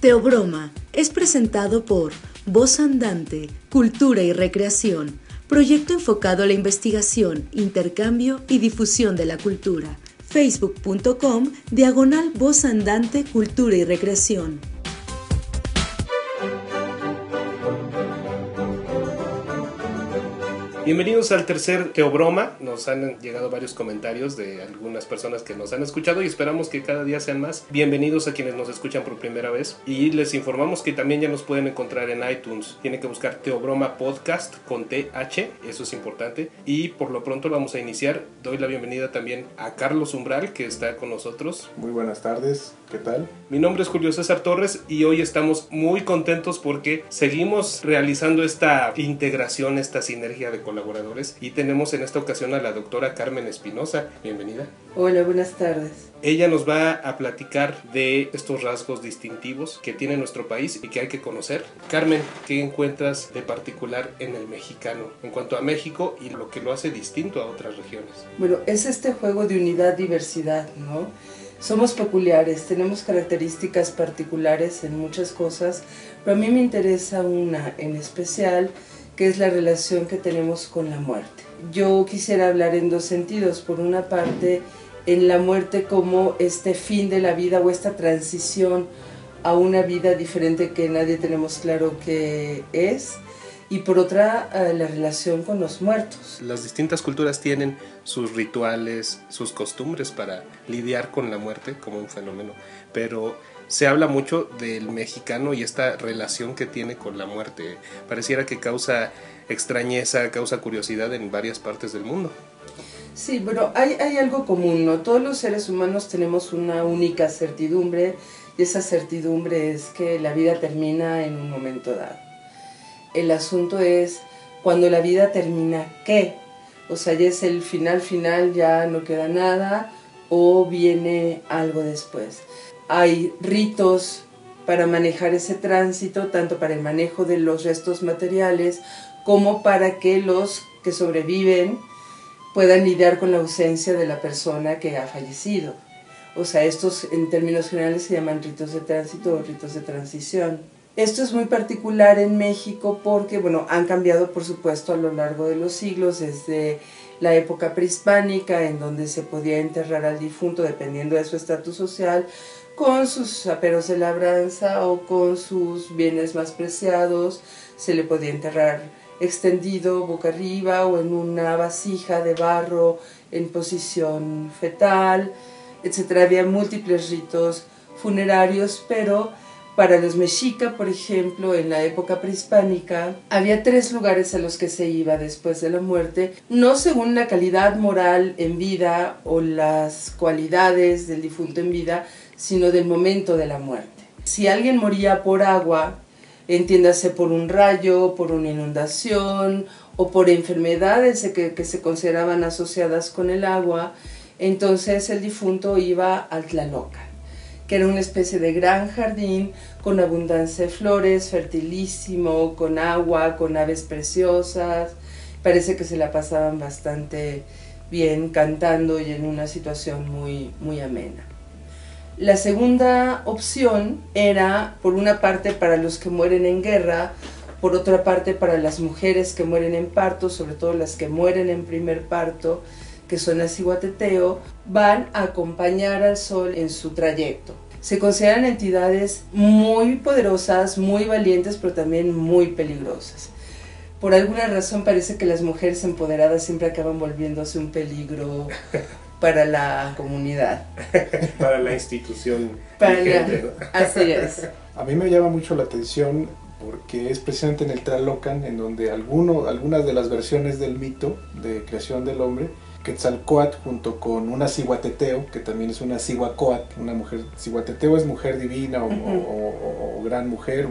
Teobroma es presentado por Voz Andante, Cultura y Recreación, proyecto enfocado a la investigación, intercambio y difusión de la cultura. Facebook.com/Voz Andante, Cultura y Recreación. Bienvenidos al tercer Teobroma. Nos han llegado varios comentarios de algunas personas que nos han escuchado y esperamos que cada día sean más. Bienvenidos a quienes nos escuchan por primera vez y les informamos que también ya nos pueden encontrar en iTunes. Tienen que buscar Teobroma Podcast con TH, eso es importante. Y por lo pronto vamos a iniciar. Doy la bienvenida también a Carlos Umbral, que está con nosotros. Muy buenas tardes, ¿qué tal? Mi nombre es Julio César Torres y hoy estamos muy contentos porque seguimos realizando esta integración, esta sinergia de colaboradores y tenemos en esta ocasión a la doctora Carmen Espinosa. Bienvenida. Hola, buenas tardes. Ella nos va a platicar de estos rasgos distintivos que tiene nuestro país y que hay que conocer. Carmen, ¿qué encuentras de particular en el mexicano en cuanto a México y lo que lo hace distinto a otras regiones? Bueno, es este juego de unidad-diversidad, ¿no? Somos peculiares, tenemos características particulares en muchas cosas, pero a mí me interesa una en especial, que es la relación que tenemos con la muerte. Yo quisiera hablar en dos sentidos. Por una parte, en la muerte como este fin de la vida o esta transición a una vida diferente que nadie tenemos claro qué es. Y por otra, la relación con los muertos. Las distintas culturas tienen sus rituales, sus costumbres para lidiar con la muerte como un fenómeno, pero se habla mucho del mexicano y esta relación que tiene con la muerte. Pareciera que causa extrañeza, causa curiosidad en varias partes del mundo. Sí, bueno, hay algo común, ¿no? Todos los seres humanos tenemos una única certidumbre y esa certidumbre es que la vida termina en un momento dado. El asunto es cuando la vida termina, ¿qué? O sea, ya es el final, ya no queda nada o viene algo después. Hay ritos para manejar ese tránsito, tanto para el manejo de los restos materiales como para que los que sobreviven puedan lidiar con la ausencia de la persona que ha fallecido. O sea, estos en términos generales se llaman ritos de tránsito o ritos de transición. Esto es muy particular en México porque, bueno, han cambiado por supuesto a lo largo de los siglos, desde la época prehispánica, en donde se podía enterrar al difunto dependiendo de su estatus social, con sus aperos de labranza o con sus bienes más preciados. Se le podía enterrar extendido boca arriba o en una vasija de barro en posición fetal, etc. Había múltiples ritos funerarios, pero para los mexica, por ejemplo, en la época prehispánica, había 3 lugares a los que se iba después de la muerte, no según la calidad moral en vida o las cualidades del difunto en vida, sino del momento de la muerte. Si alguien moría por agua, entiéndase por un rayo, por una inundación o por enfermedades que se consideraban asociadas con el agua, entonces el difunto iba al Tlalocan, que era una especie de gran jardín con abundancia de flores, fertilísimo, con agua, con aves preciosas. Parece que se la pasaban bastante bien cantando y en una situación muy, muy amena. La segunda opción era, por una parte, para los que mueren en guerra, por otra parte, para las mujeres que mueren en parto, sobre todo las que mueren en primer parto, que son las ciguateteo, van a acompañar al sol en su trayecto. Se consideran entidades muy poderosas, muy valientes, pero también muy peligrosas. Por alguna razón parece que las mujeres empoderadas siempre acaban volviéndose un peligro para la comunidad. Para la institución. Así es. A mí me llama mucho la atención porque es precisamente en el Tlalocan en donde algunas de las versiones del mito de creación del hombre, Quetzalcóatl junto con una ciguateteo, que también es una ciguacóatl, una mujer, ciguateteo es mujer divina o gran mujer,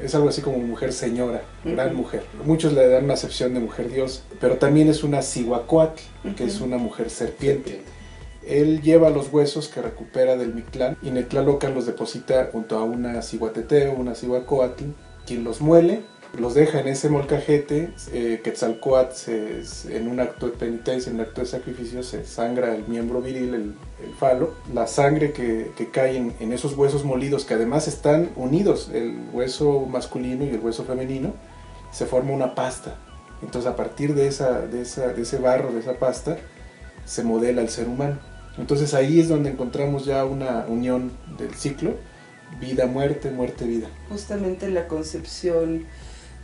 es algo así como mujer señora, gran mujer. Muchos le dan una acepción de mujer dios, pero también es una ciguacóatl, que es una mujer serpiente. Él lleva los huesos que recupera del Mictlán y en el Tlalocan los deposita junto a una ciguateteo, una ciguacóatl, quien los muele los deja en ese molcajete. Quetzalcóatl, en un acto de penitencia, en un acto de sacrificio, se sangra el miembro viril, el falo. La sangre que cae en esos huesos molidos, que además están unidos, el hueso masculino y el hueso femenino, se forma una pasta. Entonces, a partir de ese barro, de esa pasta, se modela el ser humano. Entonces ahí es donde encontramos ya una unión del ciclo, vida-muerte, muerte-vida. Justamente la concepción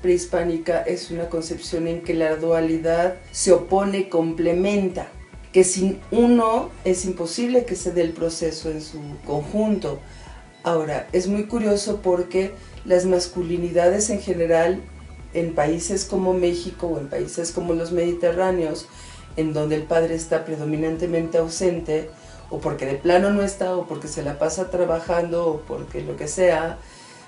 prehispánica es una concepción en que la dualidad se opone, complementa, que sin uno es imposible que se dé el proceso en su conjunto. Ahora, es muy curioso porque las masculinidades en general, en países como México o en países como los mediterráneos, en donde el padre está predominantemente ausente, o porque de plano no está, o porque se la pasa trabajando, o porque lo que sea,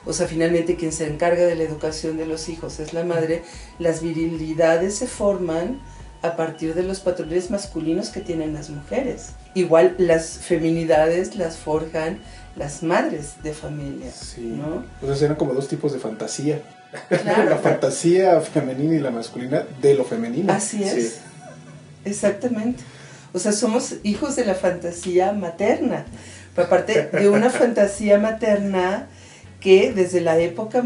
o sea, finalmente quien se encarga de la educación de los hijos es la madre, las virilidades se forman a partir de los patrones masculinos que tienen las mujeres. Igual las feminidades las forjan las madres de familia, sí, ¿no? Entonces eran como dos tipos de fantasía. Claro. La fantasía femenina y la masculina de lo femenino. Así es. Sí. Exactamente. O sea, somos hijos de la fantasía materna. Pero aparte de una fantasía materna que desde la época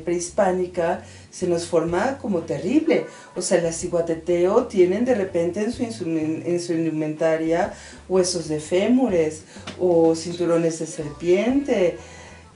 prehispánica se nos forma como terrible. O sea, las ciguateteo tienen de repente en su indumentaria huesos de fémures o cinturones de serpiente.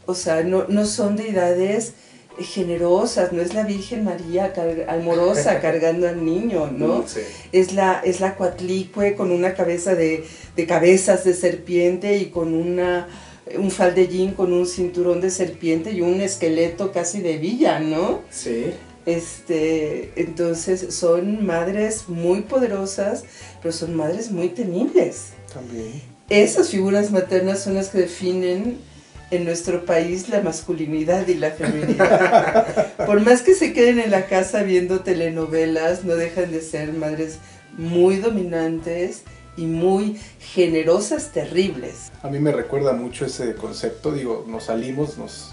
O sea, no son deidades generosas, no es la Virgen María amorosa cargando al niño, ¿no? Sí. Es la Coatlicue con una cabeza de cabezas de serpiente y con un faldellín con un cinturón de serpiente y un esqueleto casi de villa, ¿no? Sí. Entonces son madres muy poderosas, pero son madres muy temibles. También. Esas figuras maternas son las que definen en nuestro país la masculinidad y la feminidad. Por más que se queden en la casa viendo telenovelas, no dejan de ser madres muy dominantes y muy generosas, terribles. A mí me recuerda mucho ese concepto, digo, nos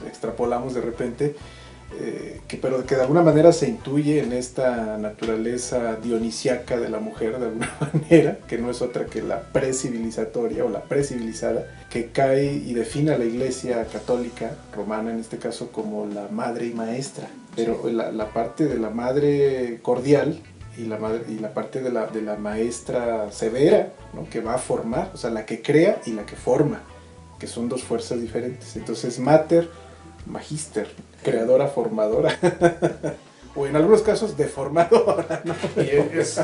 extrapolamos de repente, pero que de alguna manera se intuye en esta naturaleza dionisiaca de la mujer, de alguna manera, que no es otra que la precivilizatoria o la precivilizada, que cae y define a la Iglesia católica romana, en este caso, como la madre y maestra. Pero la parte de la madre cordial y la parte de la maestra severa, ¿no?, que va a formar, o sea, la que crea y la que forma, que son dos fuerzas diferentes. Entonces, mater, magister, creadora, formadora, o en algunos casos deformadora, ¿no? Y es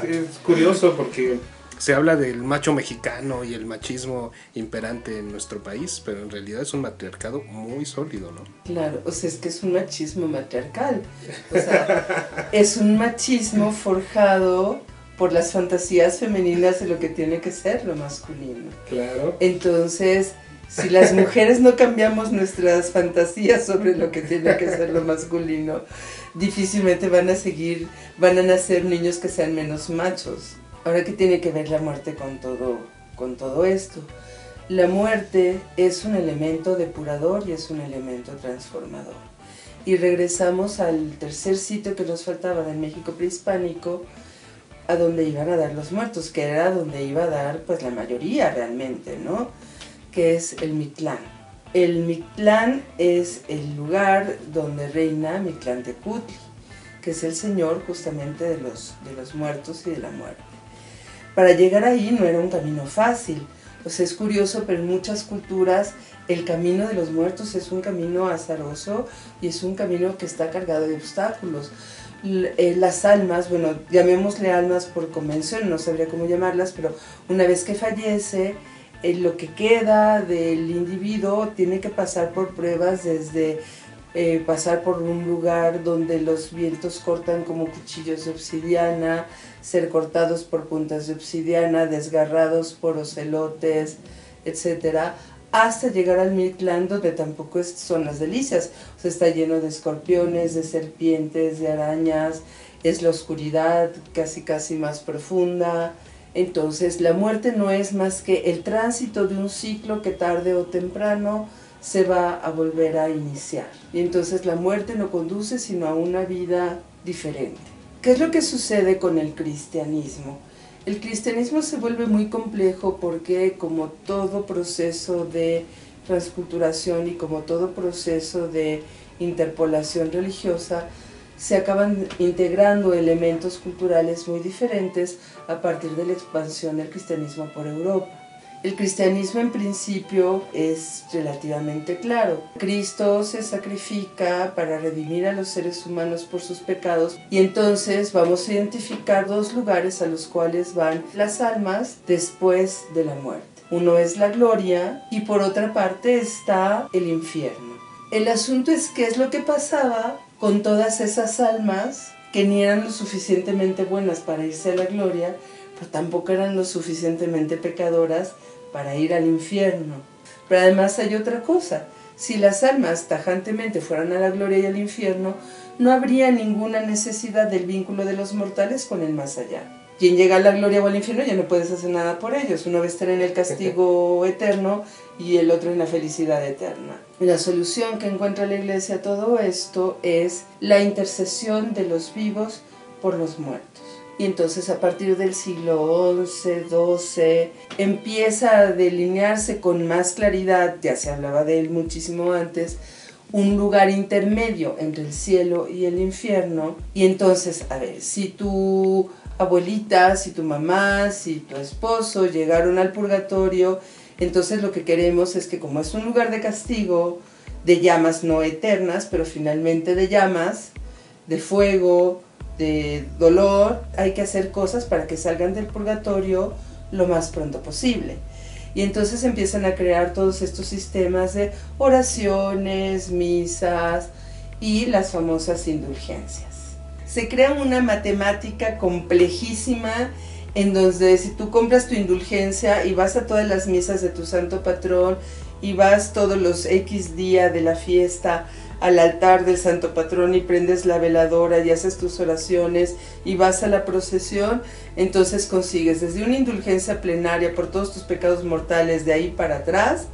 curioso porque se habla del macho mexicano y el machismo imperante en nuestro país, pero en realidad es un matriarcado muy sólido, ¿no? Claro, o sea, es que es un machismo matriarcal. O sea, es un machismo forjado por las fantasías femeninas de lo que tiene que ser lo masculino. Claro. Entonces, si las mujeres no cambiamos nuestras fantasías sobre lo que tiene que ser lo masculino, difícilmente van a nacer niños que sean menos machos. Ahora, ¿qué tiene que ver la muerte con todo esto? La muerte es un elemento depurador y es un elemento transformador. Y regresamos al tercer sitio que nos faltaba del México prehispánico, a donde iban a dar los muertos, que era donde iba a dar pues la mayoría realmente, ¿no? Que es el Mictlán. El Mictlán es el lugar donde reina Mictlantecutli, que es el señor justamente de los muertos y de la muerte. Para llegar ahí no era un camino fácil. O sea, es curioso, pero en muchas culturas el camino de los muertos es un camino azaroso y es un camino que está cargado de obstáculos. Las almas, bueno, llamémosle almas por convención, no sabría cómo llamarlas, pero una vez que fallece, lo que queda del individuo tiene que pasar por pruebas desde pasar por un lugar donde los vientos cortan como cuchillos de obsidiana, ser cortados por puntas de obsidiana, desgarrados por ocelotes, etc., hasta llegar al Mictlán, donde tampoco son las delicias. O sea, está lleno de escorpiones, de serpientes, de arañas, es la oscuridad casi más profunda. Entonces, la muerte no es más que el tránsito de un ciclo que tarde o temprano se va a volver a iniciar. Y entonces la muerte no conduce sino a una vida diferente. ¿Qué es lo que sucede con el cristianismo? El cristianismo se vuelve muy complejo porque, como todo proceso de transculturación y como todo proceso de interpolación religiosa, se acaban integrando elementos culturales muy diferentes a partir de la expansión del cristianismo por Europa. El cristianismo en principio es relativamente claro. Cristo se sacrifica para redimir a los seres humanos por sus pecados, y entonces vamos a identificar dos lugares a los cuales van las almas después de la muerte. Uno es la gloria y por otra parte está el infierno. El asunto es qué es lo que pasaba con todas esas almas que ni eran lo suficientemente buenas para irse a la gloria, pero tampoco eran lo suficientemente pecadoras para ir al infierno. Pero además hay otra cosa: si las almas tajantemente fueran a la gloria y al infierno, no habría ninguna necesidad del vínculo de los mortales con el más allá. Quien llega a la gloria o al infierno ya no puedes hacer nada por ellos. Uno va a estar en el castigo eterno y el otro en la felicidad eterna. La solución que encuentra la Iglesia a todo esto es la intercesión de los vivos por los muertos. Y entonces a partir del siglo XI, XII, empieza a delinearse con más claridad, ya se hablaba de él muchísimo antes, un lugar intermedio entre el cielo y el infierno. Y entonces, a ver, si tu abuelita, si tu mamá, si tu esposo llegaron al purgatorio, entonces lo que queremos es que, como es un lugar de castigo, de llamas no eternas, pero finalmente de llamas, de fuego, de dolor, hay que hacer cosas para que salgan del purgatorio lo más pronto posible. Y entonces empiezan a crear todos estos sistemas de oraciones, misas y las famosas indulgencias. Se crea una matemática complejísima en donde, si tú compras tu indulgencia y vas a todas las misas de tu santo patrón y vas todos los X día de la fiesta al altar del santo patrón y prendes la veladora y haces tus oraciones y vas a la procesión, entonces consigues desde una indulgencia plenaria por todos tus pecados mortales de ahí para atrás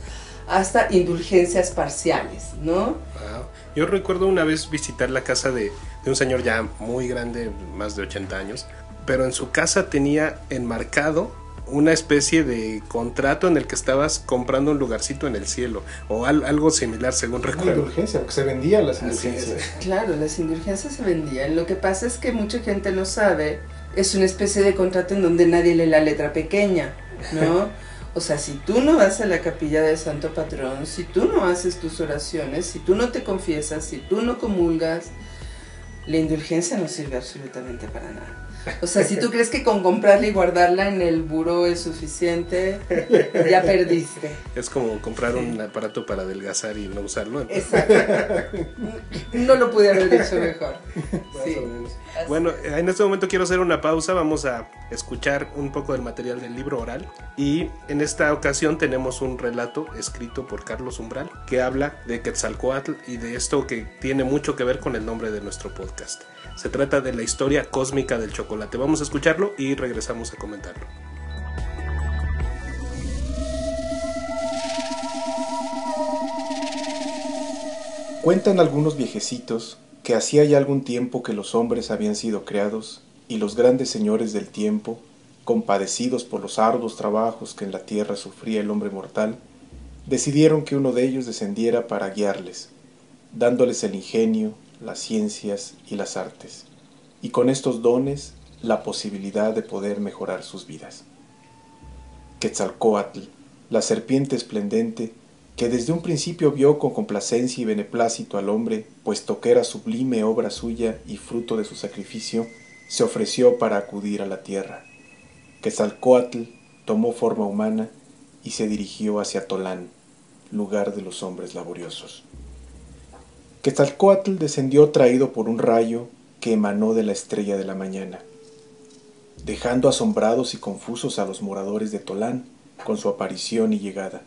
hasta indulgencias parciales, ¿no? Wow. Yo recuerdo una vez visitar la casa de un señor ya muy grande, más de 80 años, pero en su casa tenía enmarcado una especie de contrato en el que estabas comprando un lugarcito en el cielo, o algo similar, según recuerdo. Una indulgencia, porque se vendían las indulgencias. Claro, las indulgencias se vendían. Lo que pasa es que mucha gente no sabe, es una especie de contrato en donde nadie lee la letra pequeña, ¿no? O sea, si tú no vas a la capilla del santo patrón, si tú no haces tus oraciones, si tú no te confiesas, si tú no comulgas, la indulgencia no sirve absolutamente para nada. O sea, si tú crees que con comprarla y guardarla en el buró es suficiente, ya perdiste. Es como comprar un aparato para adelgazar y no usarlo. Exacto. No lo pude haber dicho mejor. Sí. Bueno, en este momento quiero hacer una pausa. Vamos a escuchar un poco del material del libro oral. Y en esta ocasión tenemos un relato escrito por Carlos Umbral que habla de Quetzalcóatl y de esto que tiene mucho que ver con el nombre de nuestro podcast. Se trata de la historia cósmica del chocolate. Vamos a escucharlo y regresamos a comentarlo. Cuentan algunos viejecitos que hacía ya algún tiempo que los hombres habían sido creados y los grandes señores del tiempo, compadecidos por los arduos trabajos que en la tierra sufría el hombre mortal, decidieron que uno de ellos descendiera para guiarles, dándoles el ingenio, las ciencias y las artes, y con estos dones la posibilidad de poder mejorar sus vidas. Quetzalcóatl, la serpiente esplendente, que desde un principio vio con complacencia y beneplácito al hombre, puesto que era sublime obra suya y fruto de su sacrificio, se ofreció para acudir a la tierra. Quetzalcóatl tomó forma humana y se dirigió hacia Tolán, lugar de los hombres laboriosos. Quetzalcóatl descendió traído por un rayo que emanó de la estrella de la mañana, dejando asombrados y confusos a los moradores de Tolán con su aparición y llegada,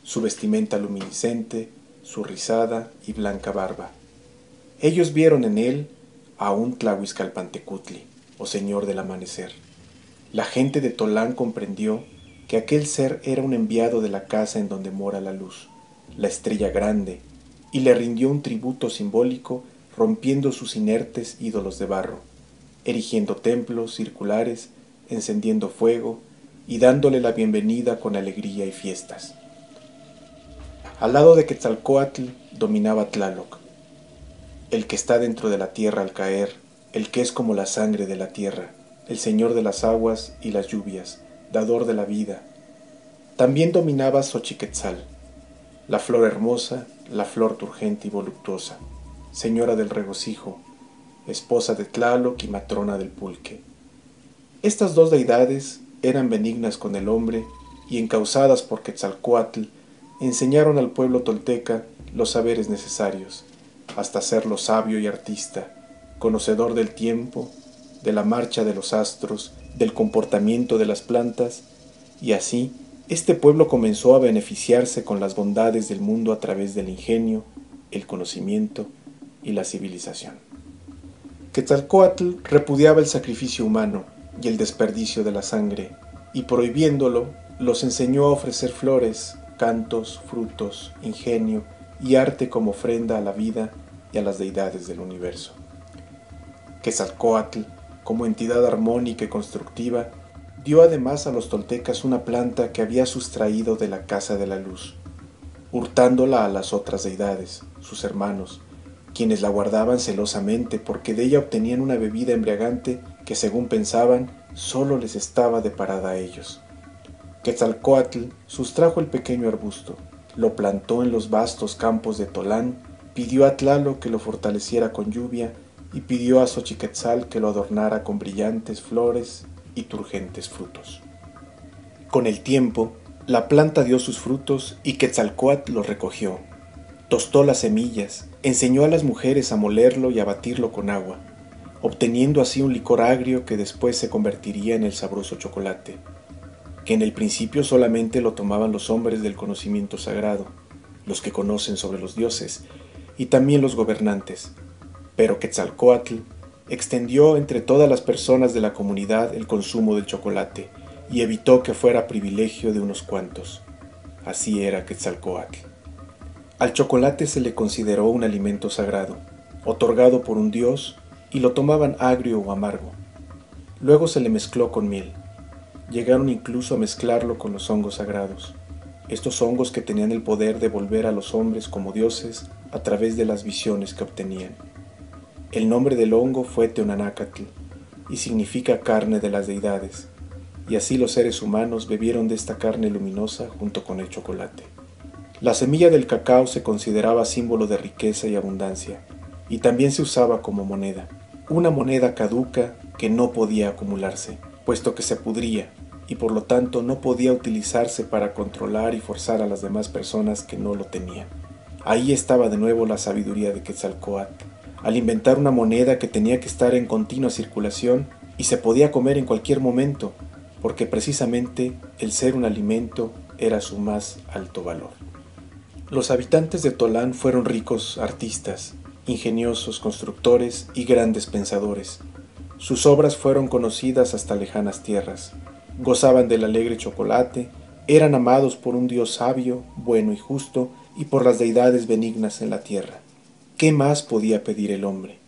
su vestimenta luminiscente, su rizada y blanca barba. Ellos vieron en él a un Tlahuizcalpantecutli, o señor del amanecer. La gente de Tolán comprendió que aquel ser era un enviado de la casa en donde mora la luz, la estrella grande, y le rindió un tributo simbólico rompiendo sus inertes ídolos de barro, erigiendo templos circulares, encendiendo fuego y dándole la bienvenida con alegría y fiestas. Al lado de Quetzalcóatl dominaba Tláloc, el que está dentro de la tierra al caer, el que es como la sangre de la tierra, el señor de las aguas y las lluvias, dador de la vida. También dominaba Xochiquetzal, la flor hermosa, la flor turgente y voluptuosa, señora del regocijo, esposa de Tláloc y matrona del pulque. Estas dos deidades eran benignas con el hombre y, encausadas por Quetzalcóatl, enseñaron al pueblo tolteca los saberes necesarios, hasta hacerlo sabio y artista, conocedor del tiempo, de la marcha de los astros, del comportamiento de las plantas, y así este pueblo comenzó a beneficiarse con las bondades del mundo a través del ingenio, el conocimiento y la civilización. Quetzalcóatl repudiaba el sacrificio humano y el desperdicio de la sangre, y prohibiéndolo, los enseñó a ofrecer flores, cantos, frutos, ingenio y arte como ofrenda a la vida y a las deidades del universo. Quetzalcóatl, como entidad armónica y constructiva, dio además a los toltecas una planta que había sustraído de la Casa de la Luz, hurtándola a las otras deidades, sus hermanos, quienes la guardaban celosamente porque de ella obtenían una bebida embriagante que, según pensaban, solo les estaba deparada a ellos. Quetzalcóatl sustrajo el pequeño arbusto, lo plantó en los vastos campos de Tolán, pidió a Tláloc que lo fortaleciera con lluvia y pidió a Xochiquetzal que lo adornara con brillantes flores y turgentes frutos. Con el tiempo, la planta dio sus frutos y Quetzalcóatl los recogió. Tostó las semillas, enseñó a las mujeres a molerlo y a batirlo con agua, obteniendo así un licor agrio que después se convertiría en el sabroso chocolate, que en el principio solamente lo tomaban los hombres del conocimiento sagrado, los que conocen sobre los dioses, y también los gobernantes. Pero Quetzalcóatl extendió entre todas las personas de la comunidad el consumo del chocolate y evitó que fuera privilegio de unos cuantos. Así era Quetzalcóatl. Al chocolate se le consideró un alimento sagrado, otorgado por un dios, y lo tomaban agrio o amargo. Luego se le mezcló con miel. Llegaron incluso a mezclarlo con los hongos sagrados, estos hongos que tenían el poder de volver a los hombres como dioses a través de las visiones que obtenían. El nombre del hongo fue Teonanácatl y significa carne de las deidades, y así los seres humanos bebieron de esta carne luminosa junto con el chocolate. La semilla del cacao se consideraba símbolo de riqueza y abundancia, y también se usaba como moneda, una moneda caduca que no podía acumularse, puesto que se pudría, y por lo tanto no podía utilizarse para controlar y forzar a las demás personas que no lo tenían. Ahí estaba de nuevo la sabiduría de Quetzalcóatl, al inventar una moneda que tenía que estar en continua circulación y se podía comer en cualquier momento, porque precisamente el ser un alimento era su más alto valor. Los habitantes de Tolán fueron ricos artistas, ingeniosos constructores y grandes pensadores. Sus obras fueron conocidas hasta lejanas tierras. Gozaban del alegre chocolate, eran amados por un Dios sabio, bueno y justo, y por las deidades benignas en la tierra. ¿Qué más podía pedir el hombre?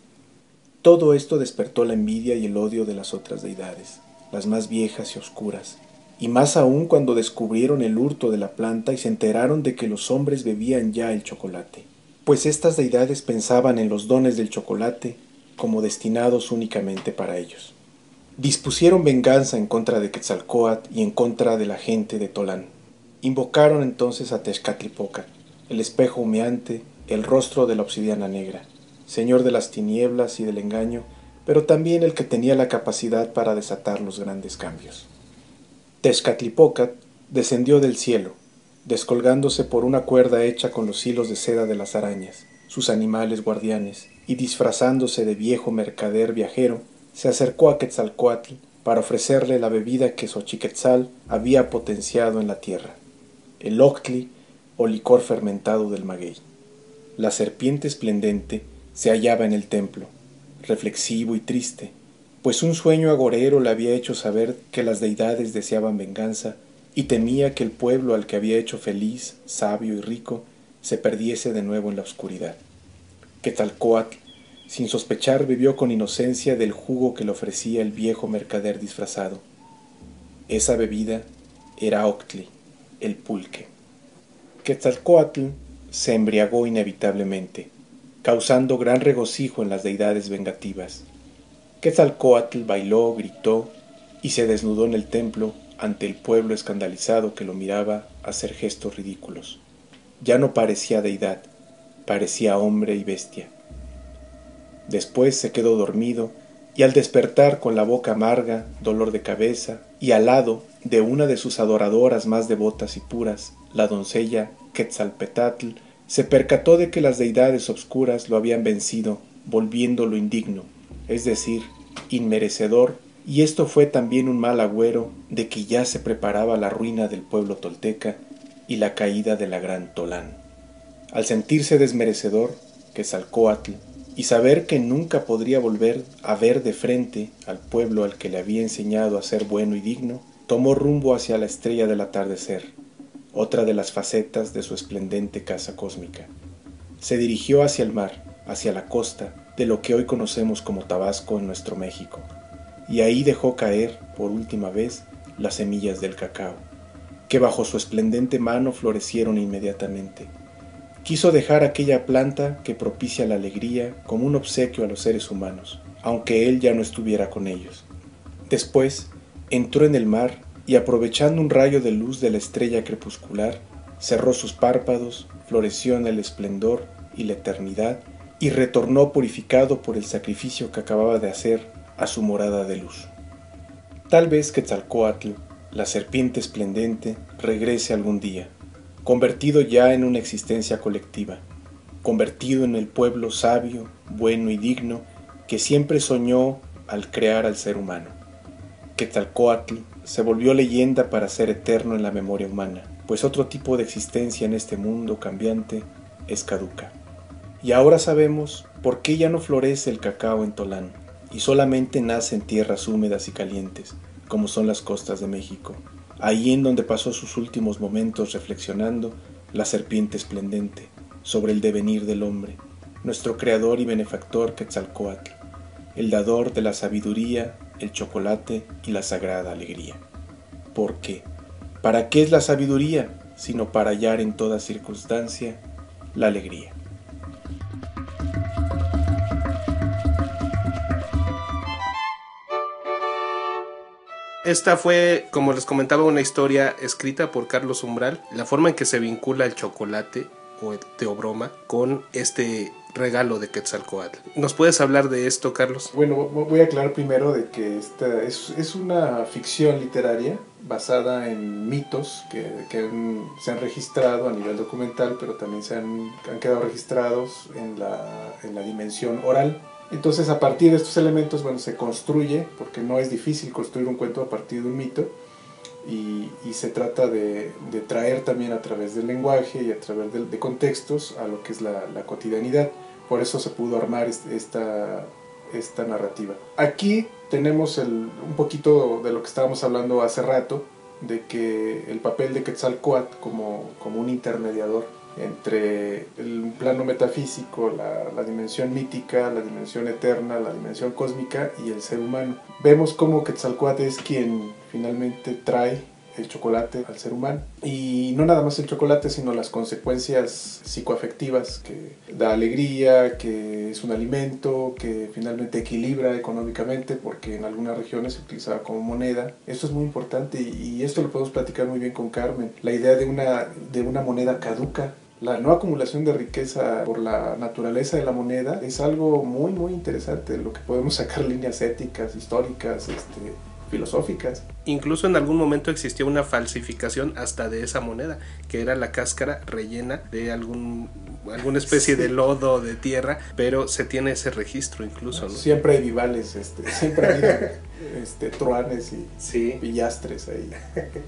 Todo esto despertó la envidia y el odio de las otras deidades, las más viejas y oscuras, y más aún cuando descubrieron el hurto de la planta y se enteraron de que los hombres bebían ya el chocolate, pues estas deidades pensaban en los dones del chocolate como destinados únicamente para ellos. Dispusieron venganza en contra de Quetzalcóatl y en contra de la gente de Tolán. Invocaron entonces a Tezcatlipoca, el espejo humeante, el rostro de la obsidiana negra, señor de las tinieblas y del engaño, pero también el que tenía la capacidad para desatar los grandes cambios. Tezcatlipoca descendió del cielo, descolgándose por una cuerda hecha con los hilos de seda de las arañas, sus animales guardianes, y disfrazándose de viejo mercader viajero, se acercó a Quetzalcóatl para ofrecerle la bebida que Xochiquetzal había potenciado en la tierra, el octli o licor fermentado del maguey. La serpiente esplendente se hallaba en el templo, reflexivo y triste, pues un sueño agorero le había hecho saber que las deidades deseaban venganza y temía que el pueblo al que había hecho feliz, sabio y rico se perdiese de nuevo en la oscuridad. Quetzalcóatl, sin sospechar, bebió con inocencia del jugo que le ofrecía el viejo mercader disfrazado. Esa bebida era Octli, el pulque. Quetzalcóatl se embriagó inevitablemente, causando gran regocijo en las deidades vengativas. Quetzalcóatl bailó, gritó y se desnudó en el templo ante el pueblo escandalizado que lo miraba hacer gestos ridículos. Ya no parecía deidad, parecía hombre y bestia. Después se quedó dormido y al despertar con la boca amarga, dolor de cabeza, y al lado de una de sus adoradoras más devotas y puras, la doncella Quetzalpetlatl, se percató de que las deidades obscuras lo habían vencido, volviéndolo indigno, es decir, inmerecedor, y esto fue también un mal agüero de que ya se preparaba la ruina del pueblo tolteca y la caída de la gran Tolán. Al sentirse desmerecedor, Quetzalcóatl, y saber que nunca podría volver a ver de frente al pueblo al que le había enseñado a ser bueno y digno, tomó rumbo hacia la estrella del atardecer, otra de las facetas de su esplendente casa cósmica. Se dirigió hacia el mar, hacia la costa de lo que hoy conocemos como Tabasco en nuestro México, y ahí dejó caer, por última vez, las semillas del cacao, que bajo su esplendente mano florecieron inmediatamente. Quiso dejar aquella planta que propicia la alegría como un obsequio a los seres humanos, aunque él ya no estuviera con ellos. Después, entró en el mar y aprovechando un rayo de luz de la estrella crepuscular, cerró sus párpados, floreció en el esplendor y la eternidad, y retornó purificado por el sacrificio que acababa de hacer a su morada de luz. Tal vez Quetzalcóatl, la serpiente esplendente, regrese algún día, convertido ya en una existencia colectiva, convertido en el pueblo sabio, bueno y digno que siempre soñó al crear al ser humano. Quetzalcóatl se volvió leyenda para ser eterno en la memoria humana, pues otro tipo de existencia en este mundo cambiante es caduca. Y ahora sabemos por qué ya no florece el cacao en Tolán, y solamente nace en tierras húmedas y calientes, como son las costas de México, ahí en donde pasó sus últimos momentos reflexionando la serpiente esplendente sobre el devenir del hombre, nuestro creador y benefactor Quetzalcóatl, el dador de la sabiduría, el chocolate y la sagrada alegría. ¿Por qué? ¿Para qué es la sabiduría, sino para hallar en toda circunstancia la alegría? Esta fue, como les comentaba, una historia escrita por Carlos Umbral. La forma en que se vincula el chocolate o el teobroma con este regalo de Quetzalcóatl. ¿Nos puedes hablar de esto, Carlos? Bueno, voy a aclarar primero de que esta es una ficción literaria basada en mitos que se han registrado a nivel documental, pero también han quedado registrados en la dimensión oral. Entonces, a partir de estos elementos, bueno, se construye, porque no es difícil construir un cuento a partir de un mito, y se trata de traer también a través del lenguaje y a través de contextos a lo que es la cotidianidad. Por eso se pudo armar esta narrativa. Aquí tenemos un poquito de lo que estábamos hablando hace rato, de que el papel de Quetzalcóatl como un intermediador entre el plano metafísico, la dimensión mítica, la dimensión eterna, la dimensión cósmica y el ser humano. Vemos cómo Quetzalcóatl es quien finalmente trae el chocolate al ser humano, y no nada más el chocolate, sino las consecuencias psicoafectivas que da alegría, que es un alimento, que finalmente equilibra económicamente, porque en algunas regiones se utilizaba como moneda. Esto es muy importante, y esto lo podemos platicar muy bien con Carmen, la idea de una moneda caduca. La no acumulación de riqueza por la naturaleza de la moneda es algo muy muy interesante, lo que podemos sacar líneas éticas, históricas, filosóficas. Incluso en algún momento existió una falsificación hasta de esa moneda, que era la cáscara rellena de alguna especie de lodo, de tierra, pero se tiene ese registro incluso, ¿no? Siempre hay vivales, siempre hay truanes y pillastres ahí.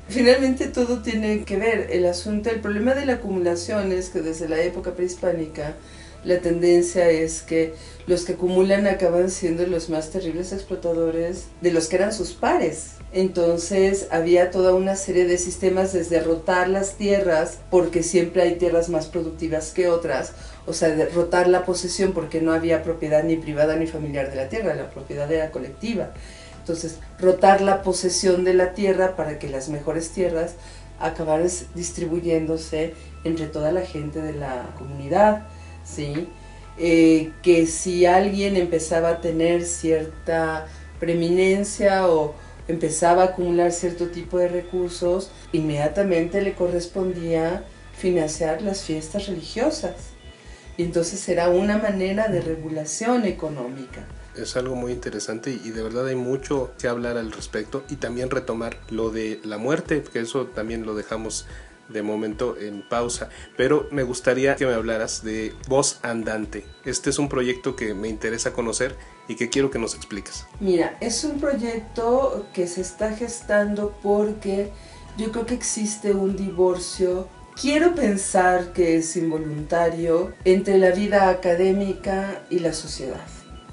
Finalmente todo tiene que ver, el problema de la acumulación es que desde la época prehispánica la tendencia es que los que acumulan acaban siendo los más terribles explotadores de los que eran sus pares. Entonces entonces había toda una serie de sistemas desde rotar las tierras, porque siempre hay tierras más productivas que otras, o sea, de rotar la posesión porque no había propiedad ni privada ni familiar de la tierra, la propiedad era colectiva. Entonces, rotar la posesión de la tierra para que las mejores tierras acabaran distribuyéndose entre toda la gente de la comunidad, ¿sí? Que si alguien empezaba a tener cierta preeminencia o empezaba a acumular cierto tipo de recursos, inmediatamente le correspondía financiar las fiestas religiosas. Y entonces era una manera de regulación económica. Es algo muy interesante y de verdad hay mucho que hablar al respecto, y también retomar lo de la muerte, que eso también lo dejamos de momento en pausa, pero me gustaría que me hablaras de Voz Andante. Este es un proyecto que me interesa conocer y que quiero que nos expliques. Mira, es un proyecto que se está gestando porque yo creo que existe un divorcio, quiero pensar que es involuntario, entre la vida académica y la sociedad.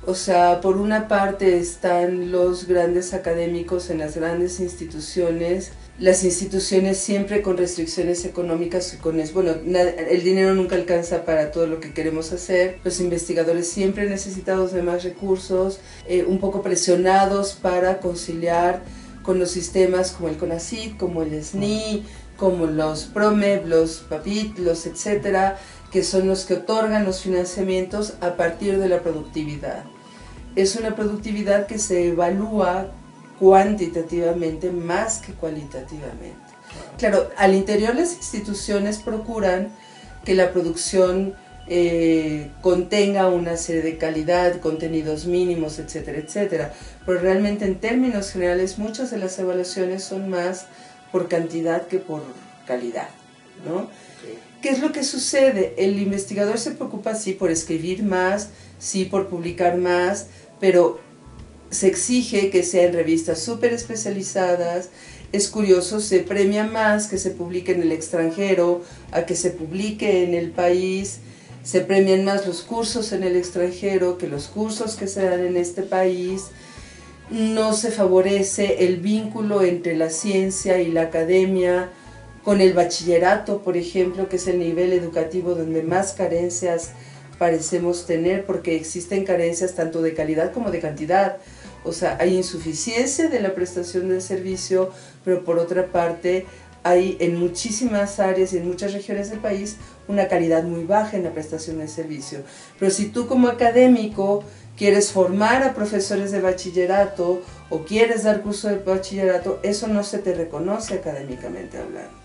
O sea, por una parte están los grandes académicos en las grandes instituciones, las instituciones siempre con restricciones económicas, el dinero nunca alcanza para todo lo que queremos hacer, los investigadores siempre necesitados de más recursos, un poco presionados para conciliar con los sistemas como el CONACYT, como el SNI, como los PROMEP, los PAPIT, los etcétera, que son los que otorgan los financiamientos a partir de la productividad. Es una productividad que se evalúa cuantitativamente más que cualitativamente. Claro, al interior las instituciones procuran que la producción contenga una serie de calidad, contenidos mínimos, etcétera, etcétera, pero realmente en términos generales muchas de las evaluaciones son más por cantidad que por calidad, ¿no? Okay. ¿Qué es lo que sucede? El investigador se preocupa sí por escribir más, sí por publicar más, pero se exige que sea en revistas súper especializadas. Es curioso, se premia más que se publique en el extranjero a que se publique en el país. Se premian más los cursos en el extranjero que los cursos que se dan en este país. No se favorece el vínculo entre la ciencia y la academia con el bachillerato, por ejemplo, que es el nivel educativo donde más carencias parecemos tener, porque existen carencias tanto de calidad como de cantidad. O sea, hay insuficiencia de la prestación del servicio, pero por otra parte hay en muchísimas áreas y en muchas regiones del país una calidad muy baja en la prestación del servicio. Pero si tú como académico quieres formar a profesores de bachillerato o quieres dar curso de bachillerato, eso no se te reconoce académicamente hablando.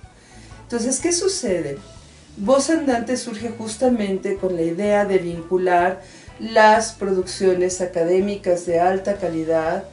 Entonces, ¿qué sucede? Voz Andante surge justamente con la idea de vincular las producciones académicas de alta calidad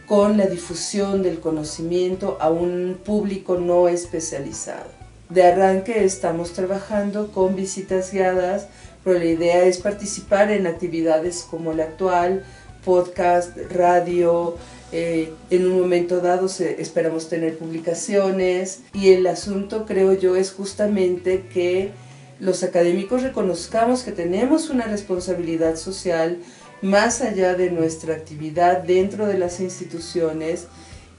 con la difusión del conocimiento a un público no especializado. De arranque estamos trabajando con visitas guiadas, pero la idea es participar en actividades como la actual, podcast, radio. En un momento dado esperamos tener publicaciones, y el asunto, creo yo, es justamente que los académicos reconozcamos que tenemos una responsabilidad social más allá de nuestra actividad dentro de las instituciones,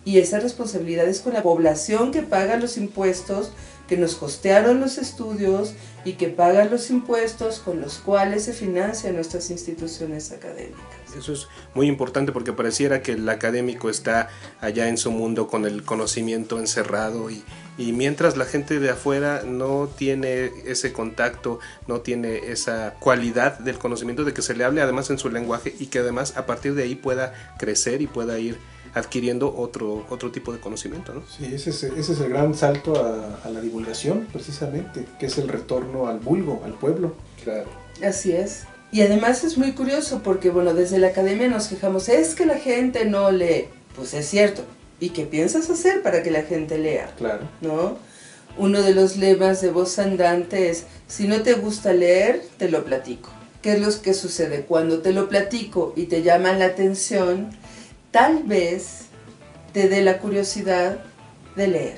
y esa responsabilidad es con la población que paga los impuestos, que nos costearon los estudios y que pagan los impuestos con los cuales se financian nuestras instituciones académicas. Eso es muy importante, porque pareciera que el académico está allá en su mundo con el conocimiento encerrado, y mientras la gente de afuera no tiene ese contacto, no tiene esa cualidad del conocimiento, de que se le hable además en su lenguaje, y que además a partir de ahí pueda crecer y pueda ir adquiriendo otro tipo de conocimiento, ¿no? Sí, ese es el gran salto a la divulgación, precisamente, que es el retorno al vulgo, al pueblo. Claro. Así es. Y además es muy curioso porque, bueno, desde la academia nos quejamos, es que la gente no lee. Pues es cierto. ¿Y qué piensas hacer para que la gente lea? Claro. ¿No? Uno de los lemas de Voz Andante es, si no te gusta leer, te lo platico. ¿Qué es lo que sucede? Cuando te lo platico y te llama la atención, tal vez te dé la curiosidad de leer.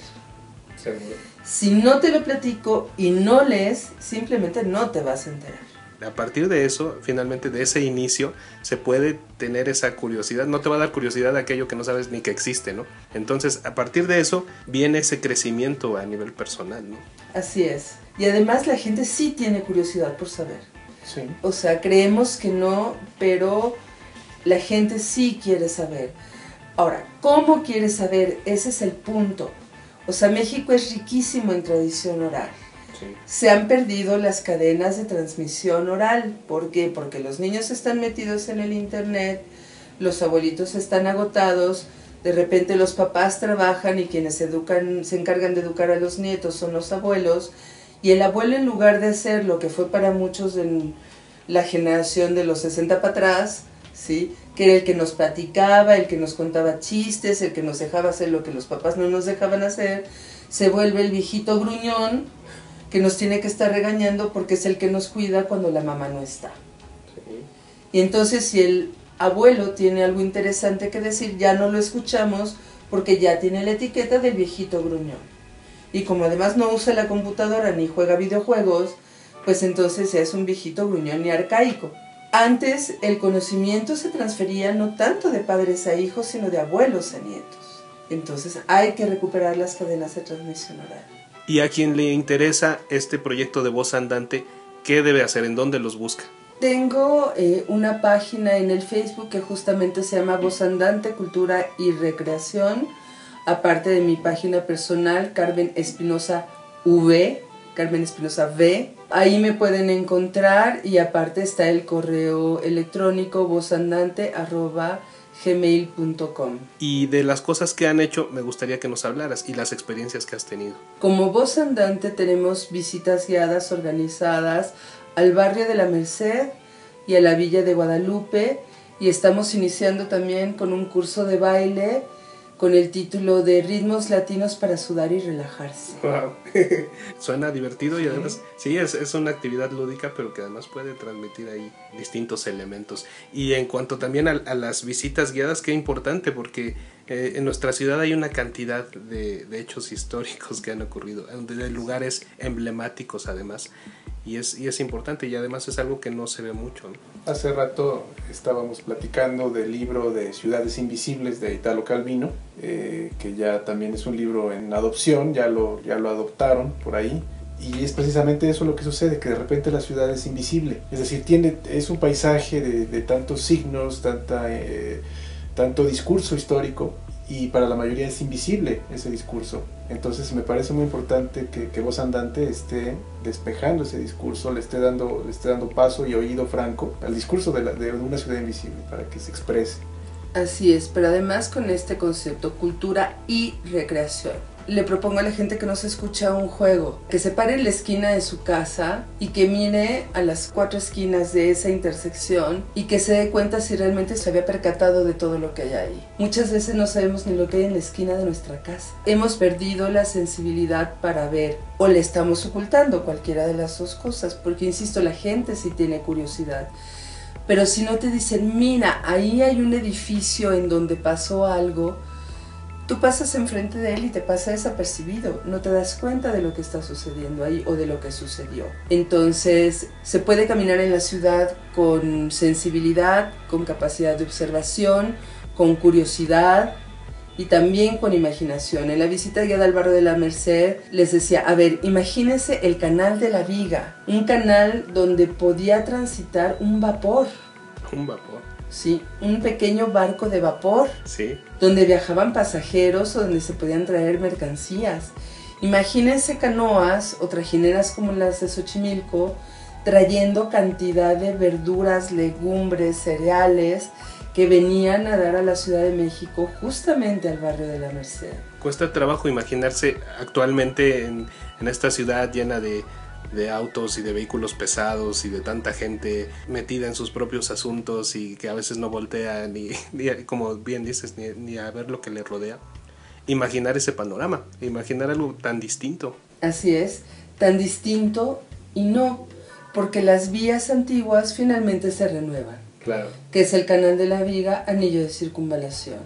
Seguro. Si no te lo platico y no lees, simplemente no te vas a enterar. A partir de eso, finalmente de ese inicio, se puede tener esa curiosidad. No te va a dar curiosidad de aquello que no sabes ni que existe, ¿no? Entonces, a partir de eso, viene ese crecimiento a nivel personal, ¿no? Así es. Y además la gente sí tiene curiosidad por saber. Sí. O sea, creemos que no, pero la gente sí quiere saber. Ahora, ¿cómo quiere saber? Ese es el punto. O sea, México es riquísimo en tradición oral. Sí. Se han perdido las cadenas de transmisión oral. ¿Por qué? Porque los niños están metidos en el internet, los abuelitos están agotados, de repente los papás trabajan y quienes se encargan de educar a los nietos son los abuelos, y el abuelo, en lugar de hacer lo que fue para muchos en la generación de los 60 para atrás, ¿sí?, que era el que nos platicaba, el que nos contaba chistes, el que nos dejaba hacer lo que los papás no nos dejaban hacer, se vuelve el viejito gruñón que nos tiene que estar regañando porque es el que nos cuida cuando la mamá no está. Sí. Y entonces, si el abuelo tiene algo interesante que decir, ya no lo escuchamos porque ya tiene la etiqueta del viejito gruñón. Y como además no usa la computadora ni juega videojuegos, pues entonces ya es un viejito gruñón y arcaico. Antes el conocimiento se transfería no tanto de padres a hijos, sino de abuelos a nietos. Entonces hay que recuperar las cadenas de transmisión oral. Y a quien le interesa este proyecto de Voz Andante, ¿qué debe hacer? ¿En dónde los busca? Tengo una página en el Facebook que justamente se llama Voz Andante, Cultura y Recreación, aparte de mi página personal, Carmen Espinosa V, Carmen Espinosa V. Ahí me pueden encontrar, y aparte está el correo electrónico vozandante@gmail.com. Y de las cosas que han hecho, me gustaría que nos hablaras y las experiencias que has tenido. Como Voz Andante tenemos visitas guiadas organizadas al barrio de la Merced y a la Villa de Guadalupe, y estamos iniciando también con un curso de baile con el título de Ritmos Latinos para Sudar y Relajarse. Wow. Suena divertido y además sí, es una actividad lúdica, pero que además puede transmitir ahí distintos elementos. Y en cuanto también a las visitas guiadas, qué importante, porque en nuestra ciudad hay una cantidad de hechos históricos que han ocurrido, de lugares emblemáticos además, y es importante, y además es algo que no se ve mucho, ¿no? Hace rato estábamos platicando del libro de Ciudades Invisibles de Italo Calvino, que ya también es un libro en adopción, ya lo adoptaron por ahí, y es precisamente eso lo que sucede, que de repente la ciudad es invisible, es decir, es un paisaje de tantos signos, tanto discurso histórico, y para la mayoría es invisible ese discurso. Entonces me parece muy importante que Voz Andante esté despejando ese discurso, le esté dando paso y oído franco al discurso de una ciudad invisible para que se exprese. Así es, pero además con este concepto, cultura y recreación. Le propongo a la gente que nos escucha un juego, que se pare en la esquina de su casa y que mire a las 4 esquinas de esa intersección y que se dé cuenta si realmente se había percatado de todo lo que hay ahí. Muchas veces no sabemos ni lo que hay en la esquina de nuestra casa. Hemos perdido la sensibilidad para ver, o le estamos ocultando, cualquiera de las dos cosas, porque insisto, la gente sí tiene curiosidad. Pero si no te dicen, mira, ahí hay un edificio en donde pasó algo, tú pasas enfrente de él y te pasa desapercibido, no te das cuenta de lo que está sucediendo ahí o de lo que sucedió. Entonces, se puede caminar en la ciudad con sensibilidad, con capacidad de observación, con curiosidad y también con imaginación. En la visita guiada al barrio de la Merced les decía, a ver, imagínense el canal de la Viga, un canal donde podía transitar un vapor. Un vapor. Sí, un pequeño barco de vapor, sí, donde viajaban pasajeros o donde se podían traer mercancías. Imagínense canoas o trajineras como las de Xochimilco, trayendo cantidad de verduras, legumbres, cereales, que venían a dar a la Ciudad de México, justamente al barrio de la Merced. Cuesta trabajo imaginarse actualmente en esta ciudad llena de autos y de vehículos pesados y de tanta gente metida en sus propios asuntos y que a veces no voltea ni como bien dices, ni a ver lo que le rodea. Imaginar ese panorama, imaginar algo tan distinto. Así es, tan distinto y no, porque las vías antiguas finalmente se renuevan. Claro. Que es el canal de la Viga, anillo de circunvalación.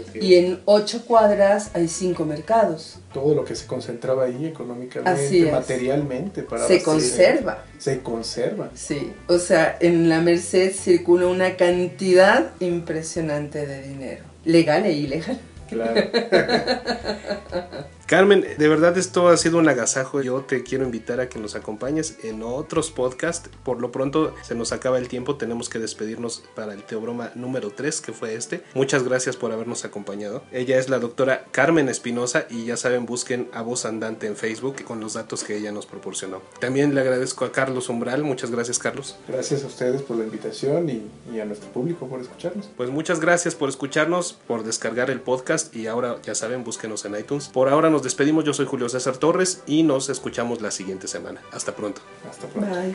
Okay. Y en 8 cuadras hay 5 mercados. Todo lo que se concentraba ahí Así económicamente, es. materialmente, para Se abastecer. conserva. Se conserva. Sí, o sea, en la Merced circula una cantidad impresionante de dinero, legal e ilegal. Claro. Carmen, de verdad esto ha sido un agasajo. Yo te quiero invitar a que nos acompañes en otros podcasts. Por lo pronto se nos acaba el tiempo, tenemos que despedirnos para el Teobroma número 3, que fue este. Muchas gracias por habernos acompañado. Ella es la doctora Carmen Espinosa y ya saben, busquen a Voz Andante en Facebook con los datos que ella nos proporcionó. También le agradezco a Carlos Umbral. Muchas gracias, Carlos. Gracias a ustedes por la invitación y a nuestro público por escucharnos. Pues muchas gracias por escucharnos, por descargar el podcast y ahora ya saben, búsquenos en iTunes. Por ahora nos despedimos, yo soy Julio César Torres y nos escuchamos la siguiente semana. Hasta pronto. Hasta pronto. Bye.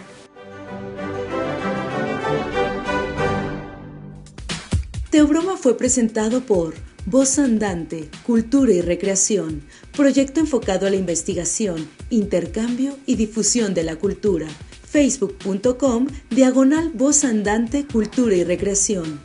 Teobroma fue presentado por Voz Andante, Cultura y Recreación, proyecto enfocado a la investigación, intercambio y difusión de la cultura. Facebook.com/Voz Andante, Cultura y Recreación.